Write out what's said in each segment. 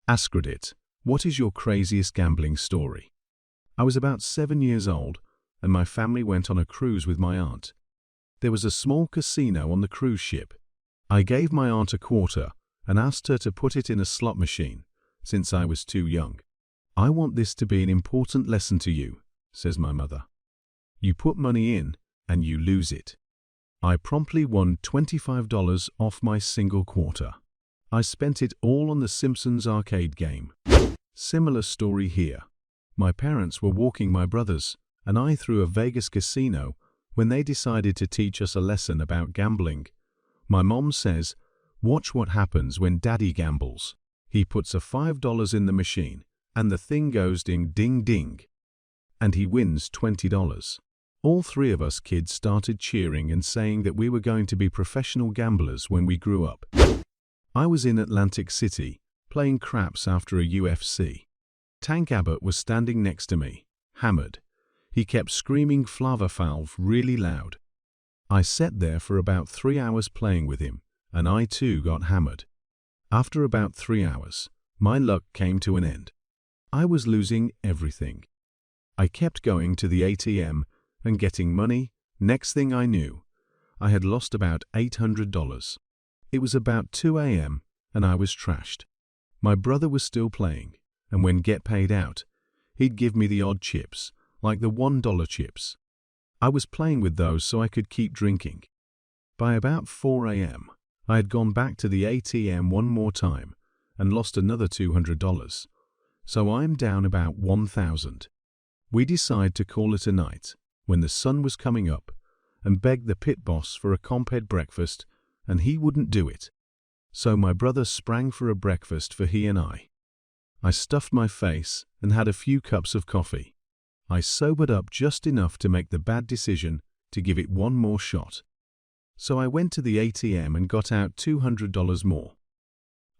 AskReddit, what is your craziest gambling story? I was about 7 years old, and my family went on a cruise with my aunt. There was a small casino on the cruise ship. I gave my aunt a quarter and asked her to put it in a slot machine, since I was too young. "I want this to be an important lesson to you," says my mother. "You put money in, and you lose it." I promptly won $25 off my single quarter. I spent it all on the Simpsons arcade game. Similar story here. My parents were walking my brothers and I through a Vegas casino when they decided to teach us a lesson about gambling. My mom says, "Watch what happens when Daddy gambles. He puts a $5 in the machine and the thing goes ding ding ding. And he wins $20. All three of us kids started cheering and saying that we were going to be professional gamblers when we grew up. I was in Atlantic City, playing craps after a UFC. Tank Abbott was standing next to me, hammered. He kept screaming Flava Valve really loud. I sat there for about 3 hours playing with him, and I too got hammered. After about 3 hours, my luck came to an end. I was losing everything. I kept going to the ATM and getting money. Next thing I knew, I had lost about $800. It was about 2 a.m. and I was trashed. My brother was still playing, and when get paid out, he'd give me the odd chips, like the $1 chips. I was playing with those so I could keep drinking. By about 4 a.m., I had gone back to the ATM one more time and lost another $200. So I'm down about 1,000. We decide to call it a night when the sun was coming up and begged the pit boss for a comped breakfast, and he wouldn't do it. So my brother sprang for a breakfast for he and I. I stuffed my face and had a few cups of coffee. I sobered up just enough to make the bad decision to give it one more shot. So I went to the ATM and got out $200 more.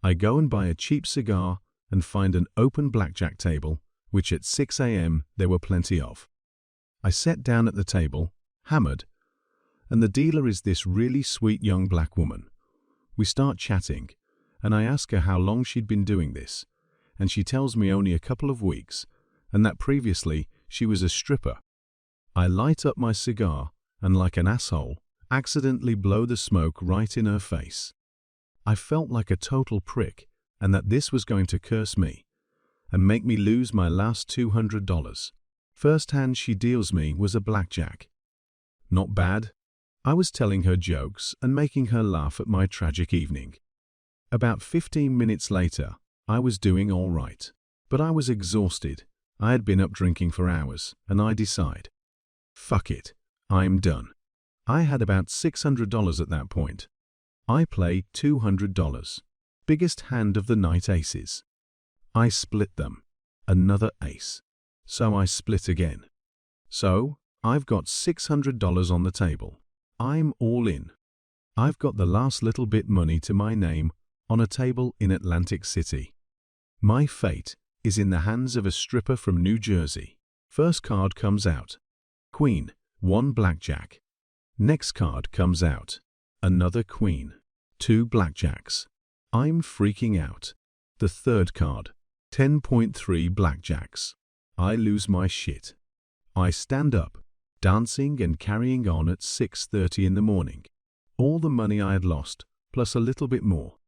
I go and buy a cheap cigar and find an open blackjack table, which at 6 a.m. there were plenty of. I sat down at the table, hammered, and the dealer is this really sweet young black woman. We start chatting, and I ask her how long she'd been doing this, and she tells me only a couple of weeks, and that previously she was a stripper. I light up my cigar and, like an asshole, accidentally blow the smoke right in her face. I felt like a total prick, and that this was going to curse me and make me lose my last $200. First hand she deals me was a blackjack. Not bad. I was telling her jokes and making her laugh at my tragic evening. About 15 minutes later, I was doing all right, but I was exhausted. I had been up drinking for hours, and I decide, fuck it, I'm done. I had about $600 at that point. I play $200. Biggest hand of the night aces. I split them. Another ace. So I split again. So, I've got $600 on the table. I'm all in. I've got the last little bit money to my name on a table in Atlantic City. My fate is in the hands of a stripper from New Jersey. First card comes out. Queen, 1 blackjack. Next card comes out. Another queen. 2 blackjacks. I'm freaking out. The third card. 10.3 blackjacks. I lose my shit. I stand up, dancing and carrying on at 6:30 in the morning. All the money I had lost, plus a little bit more.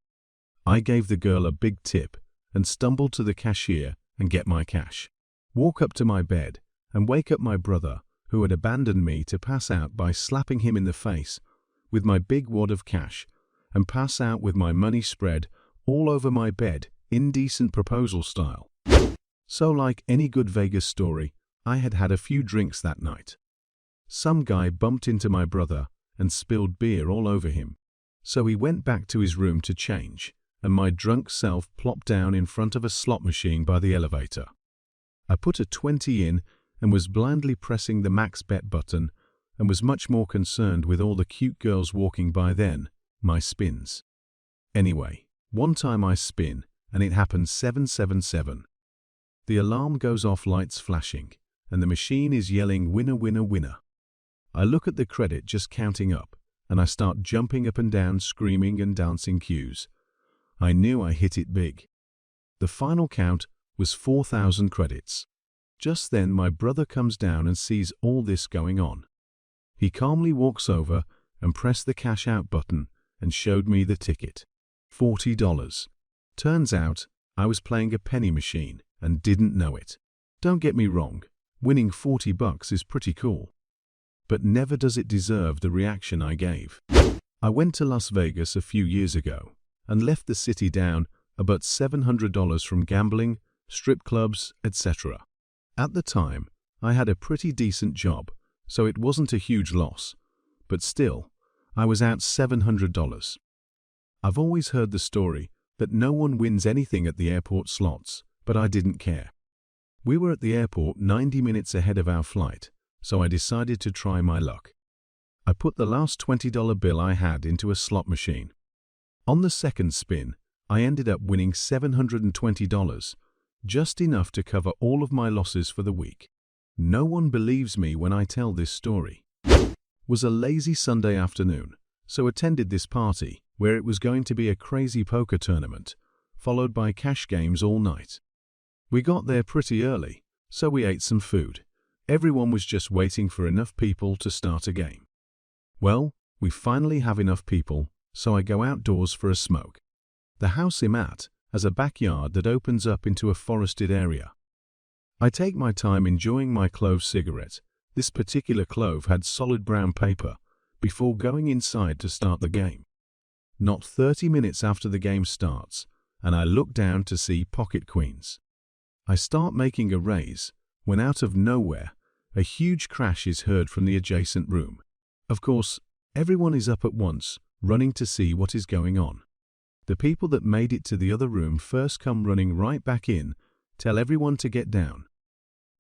I gave the girl a big tip and stumbled to the cashier and get my cash. Walk up to my bed and wake up my brother, who had abandoned me, to pass out by slapping him in the face with my big wad of cash, and pass out with my money spread all over my bed, indecent proposal style. So like any good Vegas story, I had had a few drinks that night. Some guy bumped into my brother and spilled beer all over him. So he went back to his room to change, and my drunk self plopped down in front of a slot machine by the elevator. I put a 20 in and was blindly pressing the max bet button, and was much more concerned with all the cute girls walking by than my spins. Anyway, one time I spin, and it happened 777. The alarm goes off, lights flashing, and the machine is yelling winner, winner, winner. I look at the credit just counting up, and I start jumping up and down, screaming and dancing cues. I knew I hit it big. The final count was 4,000 credits. Just then my brother comes down and sees all this going on. He calmly walks over and pressed the cash out button and showed me the ticket. $40. Turns out I was playing a penny machine and didn't know it. Don't get me wrong, winning $40 is pretty cool. But never does it deserve the reaction I gave. I went to Las Vegas a few years ago and left the city down about $700 from gambling, strip clubs, etc. At the time, I had a pretty decent job, so it wasn't a huge loss. But still, I was out $700. I've always heard the story that no one wins anything at the airport slots, but I didn't care. We were at the airport 90 minutes ahead of our flight, so I decided to try my luck. I put the last $20 bill I had into a slot machine. On the second spin, I ended up winning $720, just enough to cover all of my losses for the week. No one believes me when I tell this story. It was a lazy Sunday afternoon, so attended this party where it was going to be a crazy poker tournament, followed by cash games all night. We got there pretty early, so we ate some food. Everyone was just waiting for enough people to start a game. Well, we finally have enough people, so I go outdoors for a smoke. The house I'm at has a backyard that opens up into a forested area. I take my time enjoying my clove cigarette. This particular clove had solid brown paper, before going inside to start the game. Not 30 minutes after the game starts, and I look down to see pocket queens. I start making a raise, when out of nowhere, a huge crash is heard from the adjacent room. Of course, everyone is up at once, running to see what is going on. The people that made it to the other room first come running right back in, tell everyone to get down.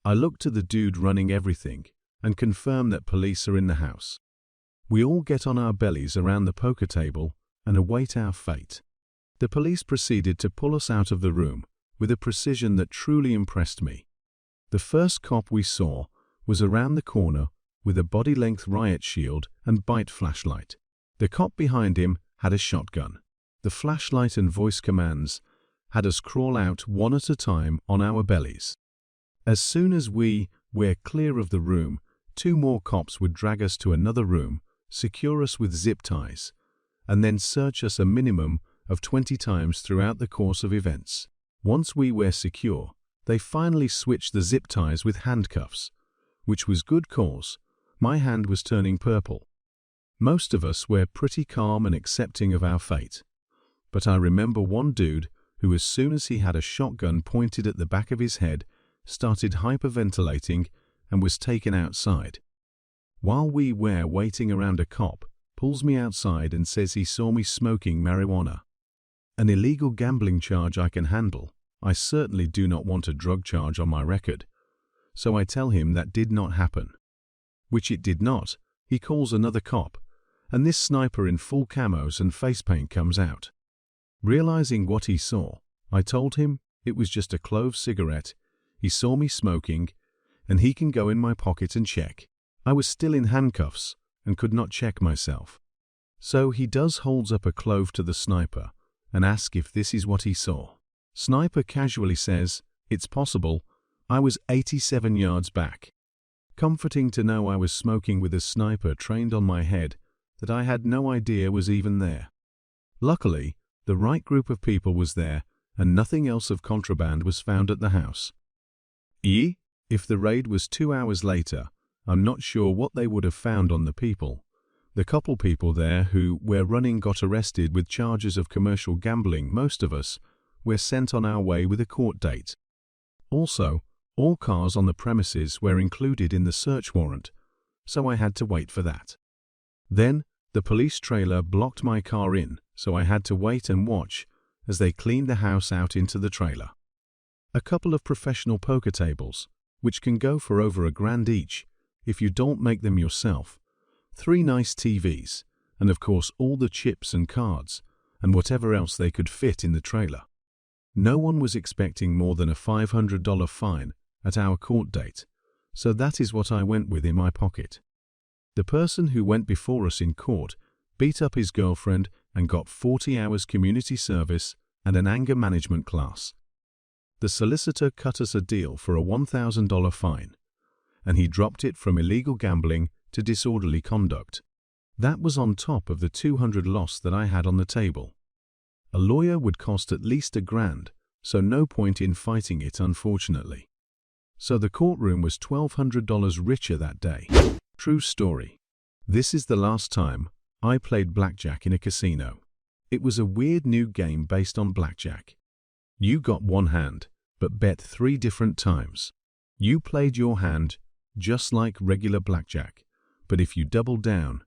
I look to the dude running everything and confirm that police are in the house. We all get on our bellies around the poker table and await our fate. The police proceeded to pull us out of the room with a precision that truly impressed me. The first cop we saw was around the corner with a body-length riot shield and bite flashlight. The cop behind him had a shotgun. The flashlight and voice commands had us crawl out one at a time on our bellies. As soon as we were clear of the room, 2 more cops would drag us to another room, secure us with zip ties, and then search us a minimum of 20 times throughout the course of events. Once we were secure, they finally switched the zip ties with handcuffs, which was good cause. My hand was turning purple. Most of us were pretty calm and accepting of our fate. But I remember one dude who, as soon as he had a shotgun pointed at the back of his head, started hyperventilating and was taken outside. While we were waiting around, a cop pulls me outside and says he saw me smoking marijuana. An illegal gambling charge I can handle. I certainly do not want a drug charge on my record. So I tell him that did not happen. Which it did not. He calls another cop, and this sniper in full camos and face paint comes out. Realizing what he saw, I told him it was just a clove cigarette. He saw me smoking, and he can go in my pocket and check. I was still in handcuffs and could not check myself. So he does holds up a clove to the sniper and asks if this is what he saw. Sniper casually says, "It's possible. I was 87 yards back." Comforting to know I was smoking with a sniper trained on my head that I had no idea was even there. Luckily, the right group of people was there and nothing else of contraband was found at the house. If the raid was 2 hours later, I'm not sure what they would have found on the people. The couple people there who were running got arrested with charges of commercial gambling. Most of us were sent on our way with a court date. Also, all cars on the premises were included in the search warrant, so I had to wait for that. Then, the police trailer blocked my car in, so I had to wait and watch as they cleaned the house out into the trailer. A couple of professional poker tables, which can go for over $1,000 each if you don't make them yourself, 3 nice TVs, and of course all the chips and cards, and whatever else they could fit in the trailer. No one was expecting more than a $500 fine at our court date, so that is what I went with in my pocket. The person who went before us in court beat up his girlfriend and got 40 hours community service and an anger management class. The solicitor cut us a deal for a $1,000 fine, and he dropped it from illegal gambling to disorderly conduct. That was on top of the $200 loss that I had on the table. A lawyer would cost at least $1,000, so no point in fighting it, unfortunately. So the courtroom was $1,200 richer that day. True story. This is the last time I played blackjack in a casino. It was a weird new game based on blackjack. You got one hand, but bet 3 different times. You played your hand just like regular blackjack, but if you doubled down,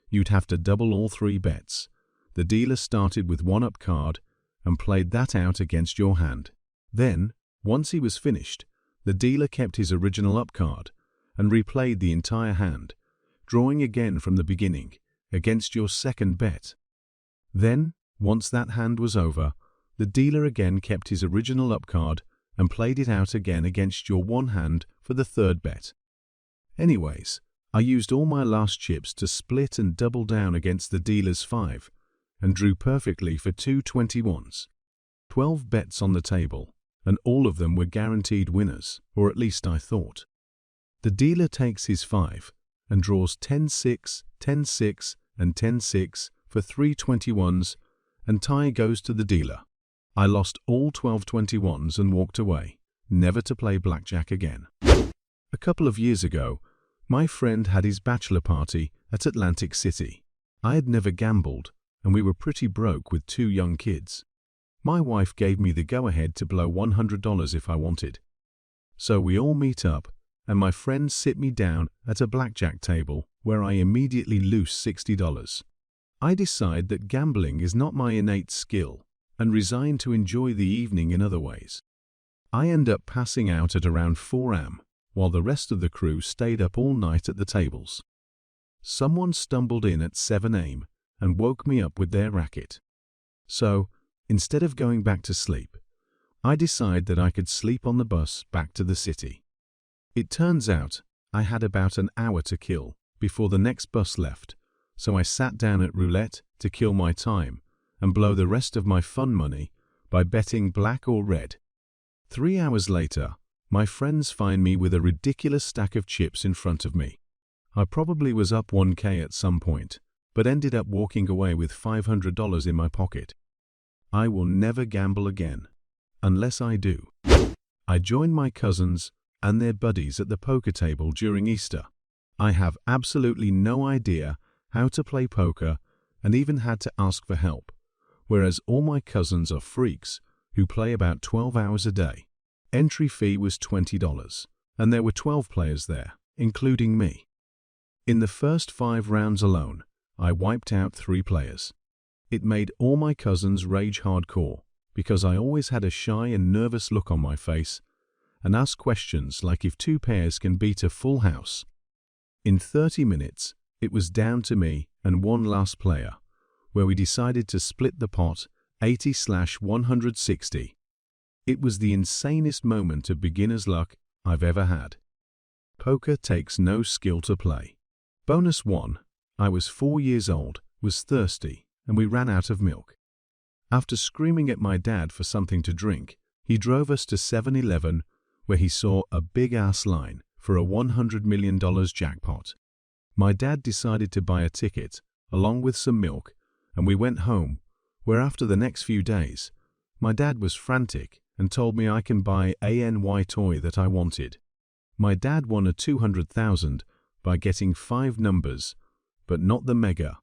you'd have to double all 3 bets. The dealer started with 1-up card and played that out against your hand. Then, once he was finished, the dealer kept his original up card and replayed the entire hand, drawing again from the beginning against your second bet. Then, once that hand was over, the dealer again kept his original up card and played it out again against your one hand for the third bet. Anyways, I used all my last chips to split and double down against the dealer's 5 and drew perfectly for 2 21s. 12 bets on the table, and all of them were guaranteed winners, or at least I thought. The dealer takes his 5 and draws 10-6, 10-6, and 10-6 for 3 21s, and tie goes to the dealer. I lost all 12 21s and walked away, never to play blackjack again. A couple of years ago, my friend had his bachelor party at Atlantic City. I had never gambled, and we were pretty broke with 2 young kids. My wife gave me the go-ahead to blow $100 if I wanted. So we all meet up, and my friends sit me down at a blackjack table where I immediately lose $60. I decide that gambling is not my innate skill and resign to enjoy the evening in other ways. I end up passing out at around 4 a.m. while the rest of the crew stayed up all night at the tables. Someone stumbled in at 7 a.m. and woke me up with their racket. So, instead of going back to sleep, I decide that I could sleep on the bus back to the city. It turns out I had about an hour to kill before the next bus left, so I sat down at Roulette to kill my time and blow the rest of my fun money by betting black or red. 3 hours later, my friends find me with a ridiculous stack of chips in front of me. I probably was up $1,000 at some point, but ended up walking away with $500 in my pocket. I will never gamble again, unless I do. I joined my cousins and their buddies at the poker table during Easter. I have absolutely no idea how to play poker and even had to ask for help, whereas all my cousins are freaks who play about 12 hours a day. Entry fee was $20, and there were 12 players there, including me. In the first 5 rounds alone, I wiped out 3 players. It made all my cousins rage hardcore because I always had a shy and nervous look on my face and asked questions like if 2 pairs can beat a full house. In 30 minutes, it was down to me and one last player, where we decided to split the pot 80/160. It was the insanest moment of beginner's luck I've ever had. Poker takes no skill to play. Bonus 1. I was 4 years old, was thirsty, and we ran out of milk. After screaming at my dad for something to drink, he drove us to 7-Eleven, where he saw a big-ass line for a $100 million jackpot. My dad decided to buy a ticket, along with some milk, and we went home, where after the next few days, my dad was frantic and told me I can buy any toy that I wanted. My dad won a $200,000 by getting 5 numbers, but not the mega,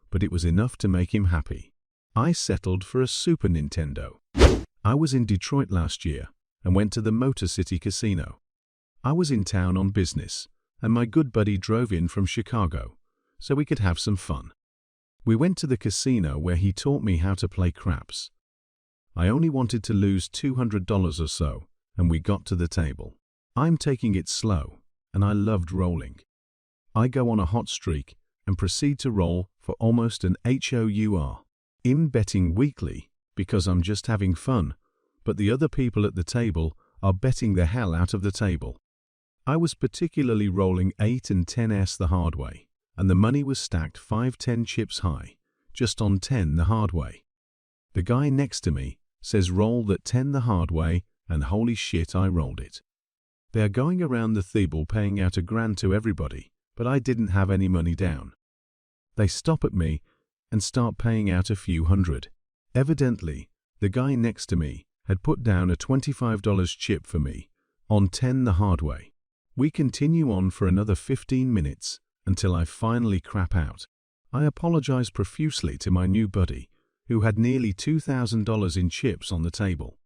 but it was enough to make him happy. I settled for a Super Nintendo. I was in Detroit last year and went to the Motor City Casino. I was in town on business, and my good buddy drove in from Chicago, so we could have some fun. We went to the casino where he taught me how to play craps. I only wanted to lose $200 or so, and we got to the table. I'm taking it slow, and I loved rolling. I go on a hot streak and proceed to roll for almost an HOUR. I'm betting weekly because I'm just having fun, but the other people at the table are betting the hell out of the table. I was particularly rolling 8 and 10s the hard way, and the money was stacked 5-10 chips high, just on 10 the hard way. The guy next to me says roll that 10 the hard way and holy shit, I rolled it. They are going around the table paying out $1,000 to everybody, but I didn't have any money down. They stop at me and start paying out a few hundred. Evidently, the guy next to me had put down a $25 chip for me on 10 the hard way. We continue on for another 15 minutes until I finally crap out. I apologize profusely to my new buddy, who had nearly $2,000 in chips on the table.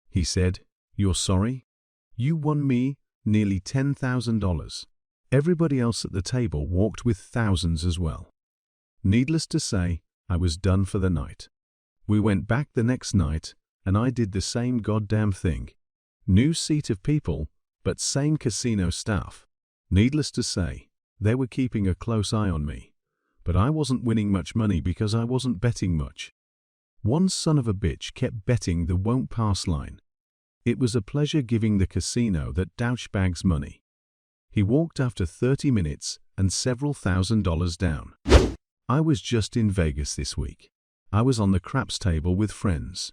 He said, "You're sorry? You won me nearly $10,000. Everybody else at the table walked with thousands as well." Needless to say, I was done for the night. We went back the next night, and I did the same goddamn thing. New seat of people, but same casino staff. Needless to say, they were keeping a close eye on me, but I wasn't winning much money because I wasn't betting much. One son of a bitch kept betting the won't pass line. It was a pleasure giving the casino that douchebags money. He walked after 30 minutes and several $1,000s down. I was just in Vegas this week. I was on the craps table with friends.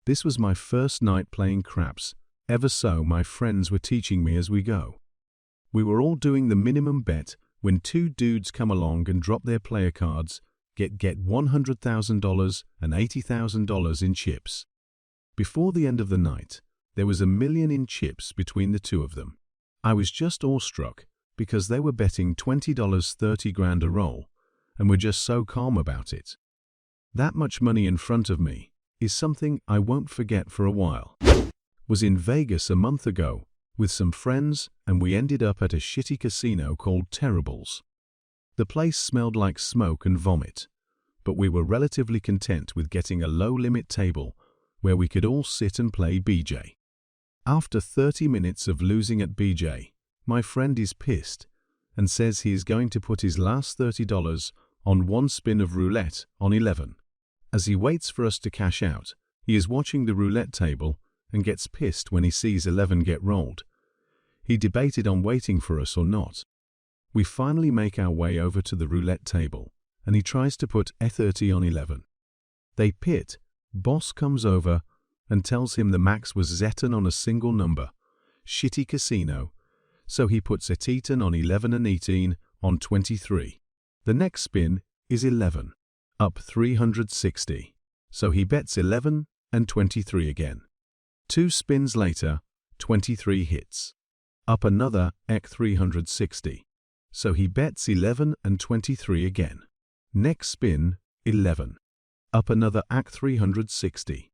This was my first night playing craps, ever so my friends were teaching me as we go. We were all doing the minimum bet when two dudes come along and drop their player cards, get $100,000 and $80,000 in chips. Before the end of the night, there was $1 million in chips between the two of them. I was just awestruck because they were betting $20, $30,000 a roll, and were just so calm about it. That much money in front of me is something I won't forget for a while. Was in Vegas a month ago with some friends, and we ended up at a shitty casino called Terrible's. The place smelled like smoke and vomit, but we were relatively content with getting a low-limit table where we could all sit and play BJ. After 30 minutes of losing at BJ, my friend is pissed and says he is going to put his last $30 on one spin of roulette on 11. As he waits for us to cash out, he is watching the roulette table and gets pissed when he sees 11 get rolled. He debated on waiting for us or not. We finally make our way over to the roulette table, and he tries to put a 30 on 11. They pit. Boss comes over and tells him the max was Zeton on a single number. Shitty casino. So he puts a Teton on 11 and 18 on 23. The next spin is 11. Up 360. So he bets 11 and 23 again. 2 spins later, 23 hits. Up another ek 360. So he bets 11 and 23 again. Next spin, 11. Up another ek 360.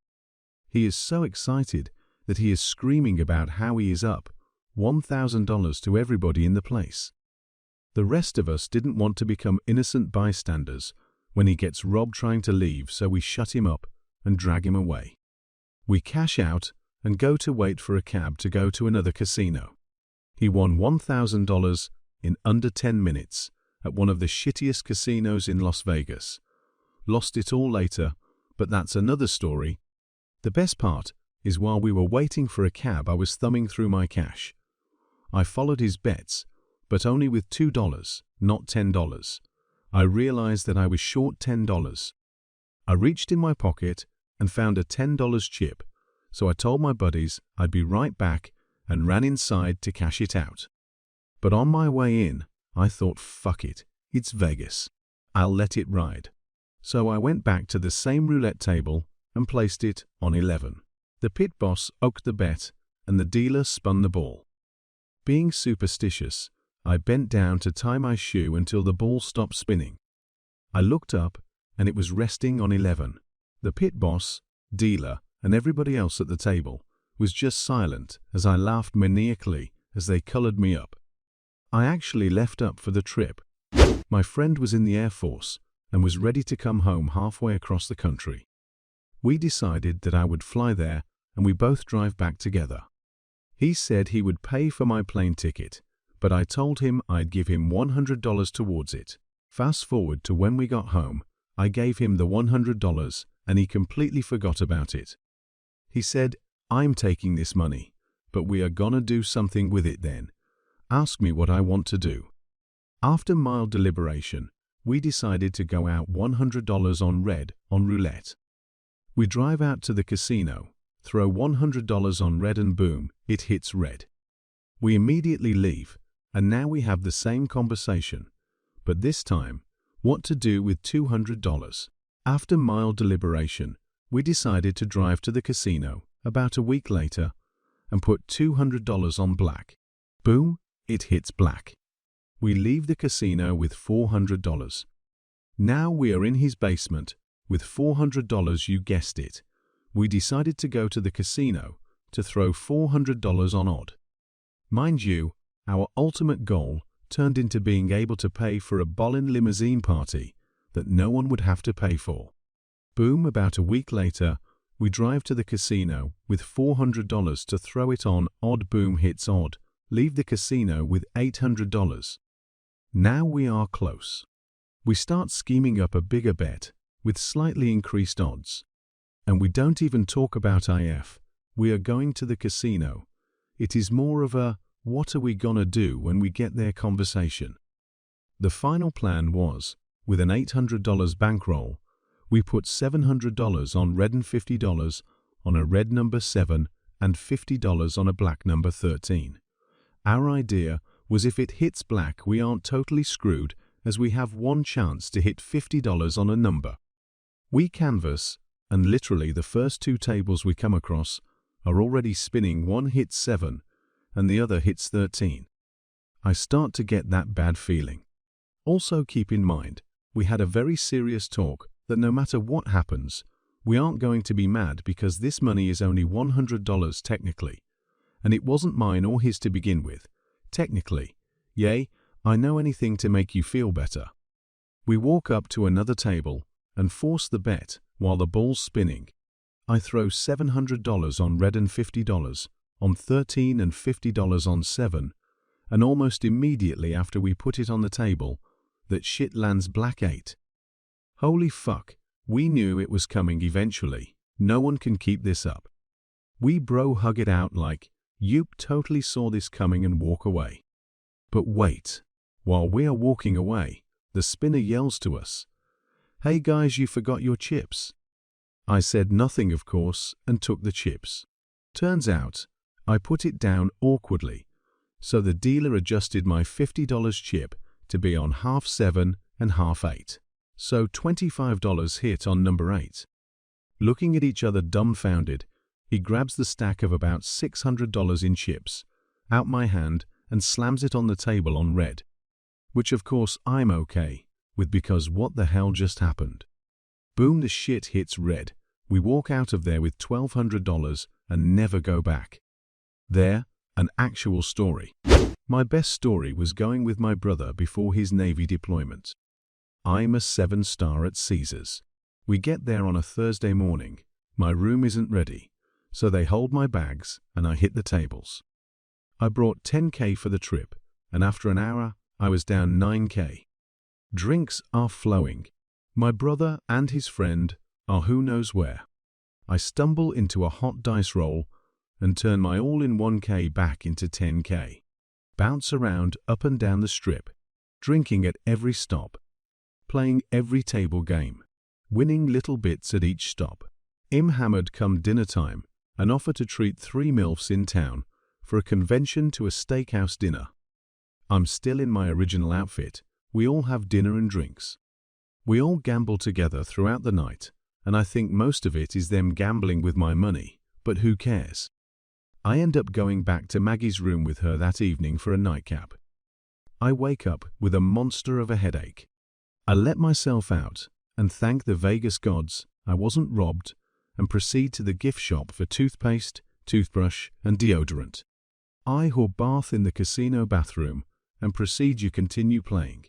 He is so excited that he is screaming about how he is up $1,000 to everybody in the place. The rest of us didn't want to become innocent bystanders when he gets robbed trying to leave, so we shut him up and drag him away. We cash out and go to wait for a cab to go to another casino. He won $1,000 in under 10 minutes at one of the shittiest casinos in Las Vegas. Lost it all later, but that's another story. The best part is while we were waiting for a cab, I was thumbing through my cash. I followed his bets, but only with $2, not $10. I realized that I was short $10. I reached in my pocket and found a $10 chip, so I told my buddies I'd be right back and ran inside to cash it out. But on my way in, I thought, fuck it, it's Vegas. I'll let it ride. So I went back to the same roulette table and placed it on 11. The pit boss oaked the bet and the dealer spun the ball. Being superstitious, I bent down to tie my shoe until the ball stopped spinning. I looked up and it was resting on 11. The pit boss, dealer, and everybody else at the table was just silent as I laughed maniacally as they colored me up. I actually left up for the trip. My friend was in the Air Force and was ready to come home halfway across the country. We decided that I would fly there and we both drive back together. He said he would pay for my plane ticket, but I told him I'd give him $100 towards it. Fast forward to when we got home, I gave him the $100 and he completely forgot about it. He said, "I'm taking this money, but we are gonna do something with it then. Ask me what I want to do." After mild deliberation, we decided to go out $100 on red on roulette. We drive out to the casino, throw $100 on red and boom, it hits red. We immediately leave, and now we have the same conversation, but this time, what to do with $200. After mild deliberation, we decided to drive to the casino about a week later and put $200 on black. Boom, it hits black. We leave the casino with $400. Now we are in his basement with $400, you guessed it. We decided to go to the casino to throw $400 on odd. Mind you, our ultimate goal turned into being able to pay for a ballin' limousine party that no one would have to pay for. Boom, about a week later, we drive to the casino with $400 to throw it on odd. Boom, hits odd. Leave the casino with $800. Now we are close. We start scheming up a bigger bet with slightly increased odds. And we don't even talk about if we are going to the casino. It is more of a what are we gonna do when we get there conversation. The final plan was, with an $800 bankroll, we put $700 on red and $50 on a red number 7 and $50 on a black number 13. Our idea was if it hits black we aren't totally screwed as we have one chance to hit $50 on a number. We canvass, and literally the first two tables we come across are already spinning. One hits 7 and the other hits 13. I start to get that bad feeling. Also keep in mind, we had a very serious talk that no matter what happens, we aren't going to be mad because this money is only $100 technically, and it wasn't mine or his to begin with. Technically, yay, I know anything to make you feel better. We walk up to another table and force the bet while the ball's spinning. I throw $700 on red and $50 on 13 and $50 on 7, and almost immediately after we put it on the table, that shit lands black 8. Holy fuck, we knew it was coming eventually. No one can keep this up. We bro hug it out like, "Yup, totally saw this coming," and walk away. But wait, while we are walking away, the spinner yells to us, "Hey guys, you forgot your chips." I said nothing of course and took the chips. Turns out, I put it down awkwardly, so the dealer adjusted my $50 chip to be on half 7 and half 8. So $25 hit on number 8. Looking at each other dumbfounded, he grabs the stack of about $600 in chips out my hand and slams it on the table on red, which of course I'm okay with because what the hell just happened? Boom, the shit hits red. We walk out of there with $1,200 and never go back. There, an actual story. My best story was going with my brother before his Navy deployment. I'm a 7-star at Caesars. We get there on a Thursday morning. My room isn't ready, so they hold my bags and I hit the tables. I brought $10K for the trip, and after an hour, I was down $9K. Drinks are flowing. My brother and his friend are who knows where. I stumble into a hot dice roll and turn my all-in 1K back into 10K. Bounce around up and down the strip, drinking at every stop, playing every table game, winning little bits at each stop. I'm hammered come dinner time and offer to treat 3 MILFs in town for a convention to a steakhouse dinner. I'm still in my original outfit. We all have dinner and drinks. We all gamble together throughout the night, and I think most of it is them gambling with my money, but who cares? I end up going back to Maggie's room with her that evening for a nightcap. I wake up with a monster of a headache. I let myself out and thank the Vegas gods I wasn't robbed and proceed to the gift shop for toothpaste, toothbrush, and deodorant. I bath in the casino bathroom and proceed to continue playing.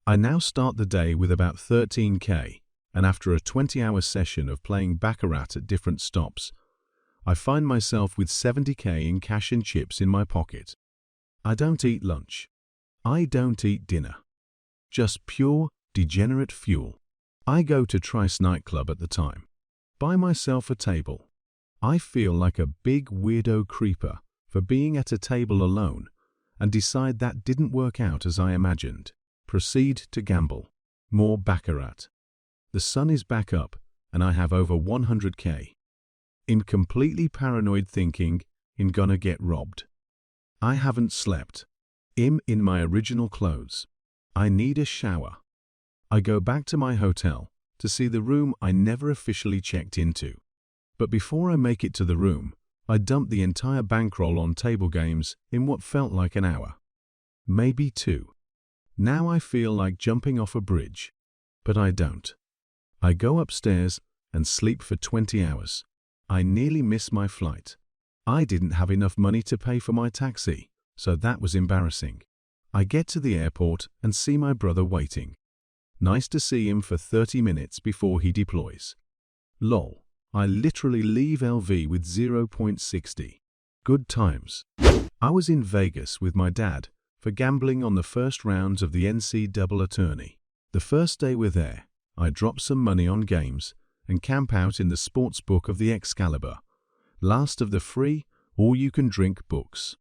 I now start the day with about 13K, and after a 20-hour session of playing Baccarat at different stops, I find myself with 70K in cash and chips in my pocket. I don't eat lunch. I don't eat dinner. Just pure, degenerate fuel. I go to Trice nightclub at the time. Buy myself a table. I feel like a big weirdo creeper for being at a table alone and decide that didn't work out as I imagined. Proceed to gamble. More Baccarat. The sun is back up and I have over 100K. I'm completely paranoid thinking I'm gonna get robbed. I haven't slept. I'm in my original clothes. I need a shower. I go back to my hotel to see the room I never officially checked into. But before I make it to the room, I dump the entire bankroll on table games in what felt like an hour. Maybe 2. Now I feel like jumping off a bridge, but I don't. I go upstairs and sleep for 20 hours. I nearly miss my flight. I didn't have enough money to pay for my taxi, so that was embarrassing. I get to the airport and see my brother waiting. Nice to see him for 30 minutes before he deploys. Lol, I literally leave LV with 0.60. Good times. I was in Vegas with my dad for gambling on the first rounds of the NCAA tourney. The first day we're there, I drop some money on games and camp out in the sports book of the Excalibur, last of the free all-you-can-drink books.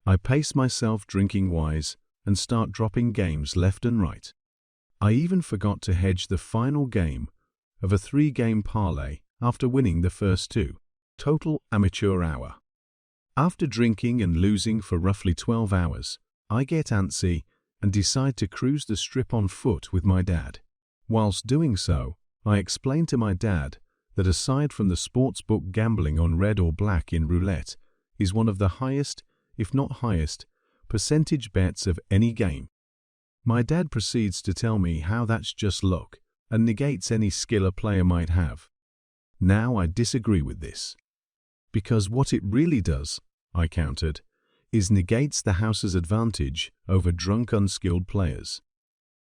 I pace myself drinking wise and start dropping games left and right. I even forgot to hedge the final game of a 3-game parlay after winning the first 2. Total amateur hour. After drinking and losing for roughly 12 hours, I get antsy and decide to cruise the strip on foot with my dad. Whilst doing so, I explain to my dad that aside from the sportsbook, gambling on red or black in roulette is one of the highest, if not highest, percentage bets of any game. My dad proceeds to tell me how that's just luck and negates any skill a player might have. Now I disagree with this. Because what it really does, I countered, is negates the house's advantage over drunk unskilled players.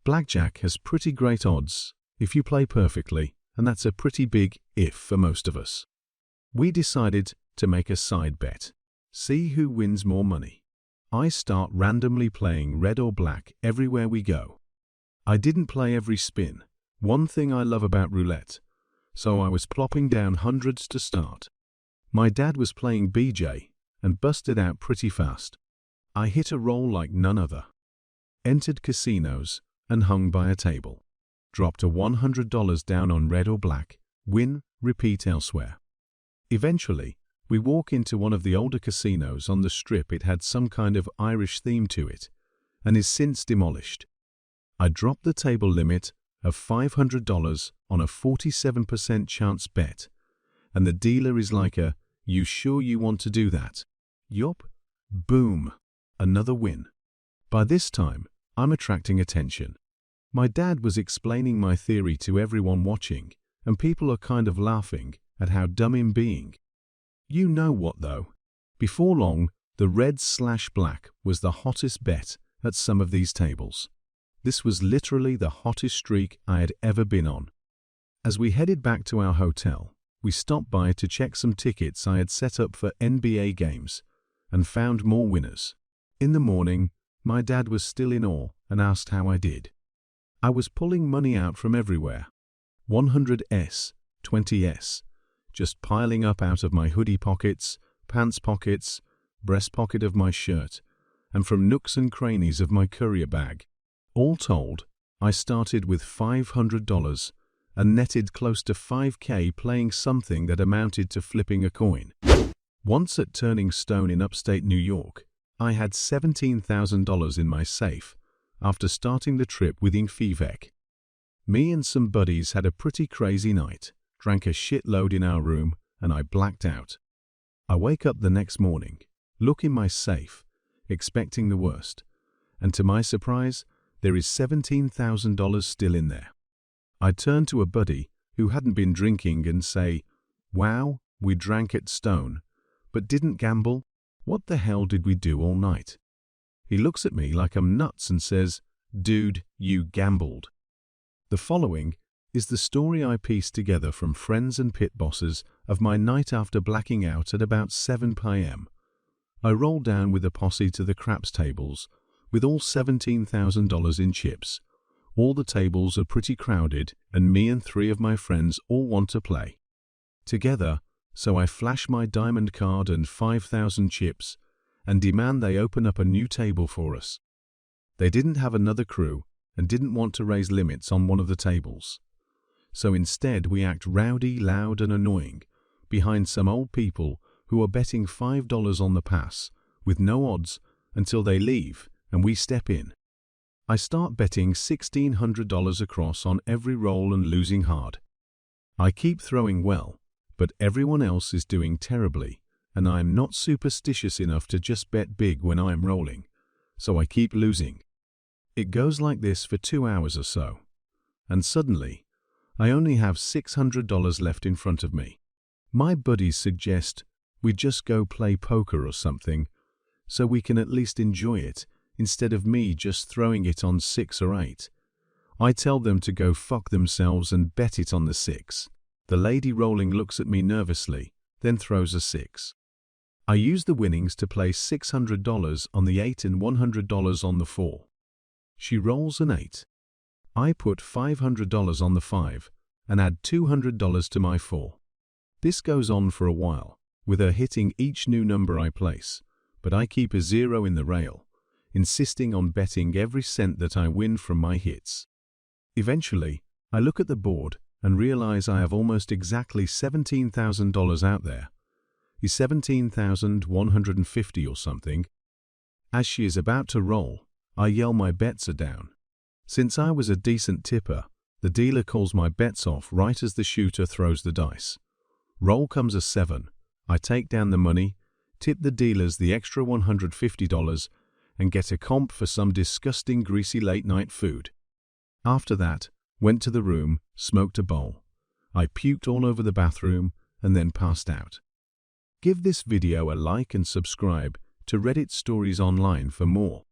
Blackjack has pretty great odds if you play perfectly, and that's a pretty big if for most of us. We decided to make a side bet. See who wins more money. I start randomly playing red or black everywhere we go. I didn't play every spin, one thing I love about roulette, so I was plopping down hundreds to start. My dad was playing BJ and busted out pretty fast. I hit a roll like none other. Entered casinos and hung by a table. Dropped a $100 down on red or black, win, repeat elsewhere. Eventually, we walk into one of the older casinos on the strip. It had some kind of Irish theme to it and is since demolished. I dropped the table limit of $500 on a 47% chance bet, and the dealer is like you sure you want to do that? Yup. Boom. Another win. By this time, I'm attracting attention. My dad was explaining my theory to everyone watching, and people are kind of laughing at how dumb I'm being. You know what though? Before long, the red/black was the hottest bet at some of these tables. This was literally the hottest streak I had ever been on. As we headed back to our hotel, we stopped by to check some tickets I had set up for NBA games and found more winners. In the morning, my dad was still in awe and asked how I did. I was pulling money out from everywhere. 100s, 20s, just piling up out of my hoodie pockets, pants pockets, breast pocket of my shirt, and from nooks and crannies of my courier bag. All told, I started with $500 and netted close to $5K playing something that amounted to flipping a coin. Once at Turning Stone in upstate New York, I had $17,000 in my safe after starting the trip with Infivec. Me and some buddies had a pretty crazy night, drank a shitload in our room, and I blacked out. I wake up the next morning, look in my safe, expecting the worst, and to my surprise, there is $17,000 still in there. I turn to a buddy who hadn't been drinking and say, "Wow, we drank at Stone, but didn't gamble. What the hell did we do all night?" He looks at me like I'm nuts and says, "Dude, you gambled." The following is the story I pieced together from friends and pit bosses of my night after blacking out at about 7 p.m. I rolled down with a posse to the craps tables with all $17,000 in chips. All the tables are pretty crowded and me and 3 of my friends all want to play together, so I flash my diamond card and 5,000 chips and demand they open up a new table for us. They didn't have another crew and didn't want to raise limits on one of the tables. So instead we act rowdy, loud and annoying, behind some old people who are betting $5 on the pass, with no odds, until they leave and we step in. I start betting $1,600 across on every roll and losing hard. I keep throwing well, but everyone else is doing terribly, and I am not superstitious enough to just bet big when I am rolling, so I keep losing. It goes like this for 2 hours or so, and suddenly, I only have $600 left in front of me. My buddies suggest we just go play poker or something, so we can at least enjoy it, instead of me just throwing it on 6 or 8. I tell them to go fuck themselves and bet it on the 6. The lady rolling looks at me nervously, then throws a 6. I use the winnings to place $600 on the 8 and $100 on the 4. She rolls an 8. I put $500 on the 5 and add $200 to my 4. This goes on for a while, with her hitting each new number I place, but I keep a 0 in the rail, insisting on betting every cent that I win from my hits. Eventually, I look at the board and realize I have almost exactly $17,000 out there. Is $17,150 or something. As she is about to roll, I yell my bets are down. Since I was a decent tipper, the dealer calls my bets off right as the shooter throws the dice. Roll comes a 7. I take down the money, tip the dealers the extra $150, and get a comp for some disgusting greasy late-night food. After that, went to the room, smoked a bowl. I puked all over the bathroom and then passed out. Give this video a like and subscribe to Reddit Stories Online for more.